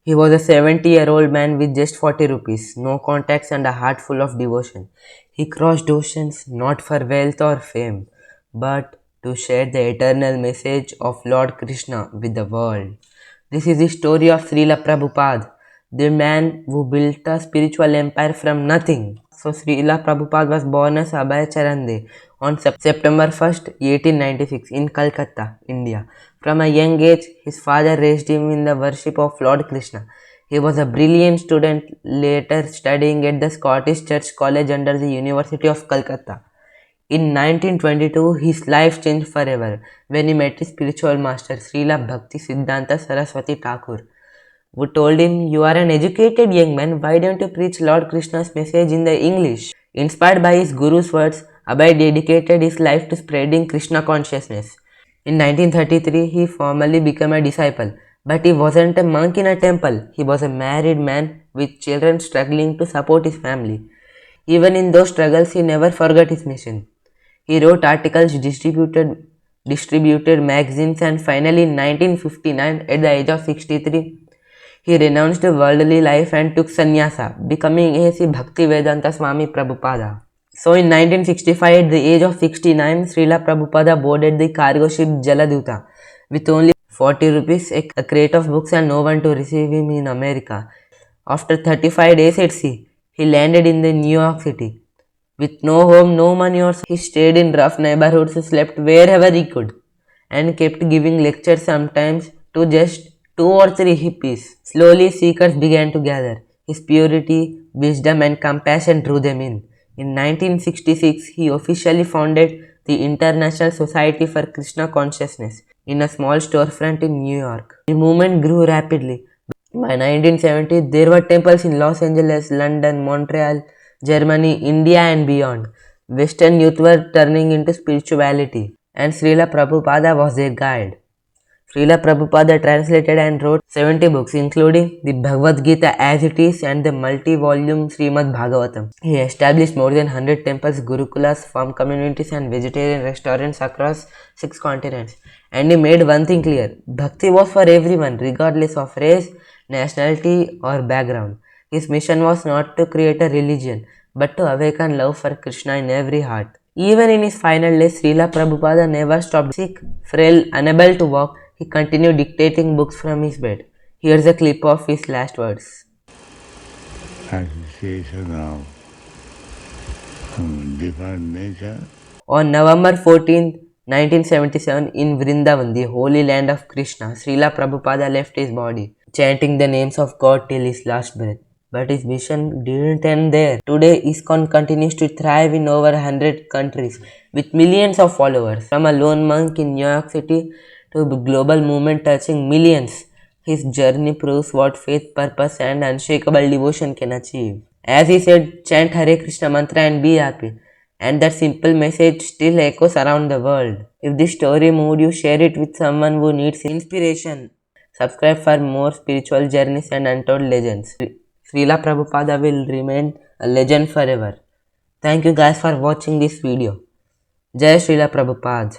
He was a 70-year-old man with just 40 rupees, no contacts, and a heart full of devotion. He crossed oceans not for wealth or fame, but to share the eternal message of Lord Krishna with the world. This is the story of Srila Prabhupada, the man who built a spiritual empire from nothing. So Srila Prabhupada was born as Abhay Charande on September 1st, 1896 in Calcutta, India. From a young age, his father raised him in the worship of Lord Krishna. He was a brilliant student, later studying at the Scottish Church College under the University of Calcutta. In 1922, his life changed forever when he met his spiritual master Srila Bhakti Siddhanta Saraswati Thakur, who told him, "You are an educated young man, why don't you preach Lord Krishna's message in the English?" Inspired by his guru's words, Abhay dedicated his life to spreading Krishna consciousness. In 1933, he formally became a disciple, but he wasn't a monk in a temple. He was a married man with children struggling to support his family. Even in those struggles, he never forgot his mission. He wrote articles, distributed magazines, and finally in 1959, at the age of 63, he renounced worldly life and took sannyasa, becoming A.C. Bhaktivedanta Swami Prabhupada. So in 1965, at the age of 69, Srila Prabhupada boarded the cargo ship Jaladuta with only 40 rupees, a crate of books, and no one to receive him in America. After 35 days at sea, he landed in the New York City. With no home, no money, or he stayed in rough neighborhoods, slept wherever he could, and kept giving lectures, sometimes to just 2 or 3 hippies. Slowly, seekers began to gather. His purity, wisdom, and compassion drew them in. In 1966, he officially founded the International Society for Krishna Consciousness in a small storefront in New York. The movement grew rapidly. By 1970, there were temples in Los Angeles, London, Montreal, Germany, India, and beyond. Western youth were turning into spirituality, and Srila Prabhupada was their guide. Srila Prabhupada translated and wrote 70 books, including the Bhagavad Gita as it is and the multi-volume Srimad Bhagavatam. He established more than 100 temples, gurukulas, farm communities, and vegetarian restaurants across 6 continents. And he made one thing clear: Bhakti was for everyone, regardless of race, nationality, or background. His mission was not to create a religion, but to awaken love for Krishna in every heart. Even in his final days, Srila Prabhupada never stopped sick, frail, unable to walk. He continued dictating books from his bed. Here's a clip of his last words. Association of different nature. On November 14, 1977, in Vrindavan, the holy land of Krishna, Srila Prabhupada left his body, chanting the names of God till his last breath. But his mission didn't end there. Today, ISKCON continues to thrive in over 100 countries with millions of followers. From a lone monk in New York City to a global movement touching millions, his journey proves what faith, purpose, and unshakable devotion can achieve. As he said, chant Hare Krishna mantra and be happy. And that simple message still echoes around the world. If this story moved you, share it with someone who needs inspiration. Subscribe for more spiritual journeys and untold legends. Srila Prabhupada will remain a legend forever. Thank you guys for watching this video. Jai Srila Prabhupada.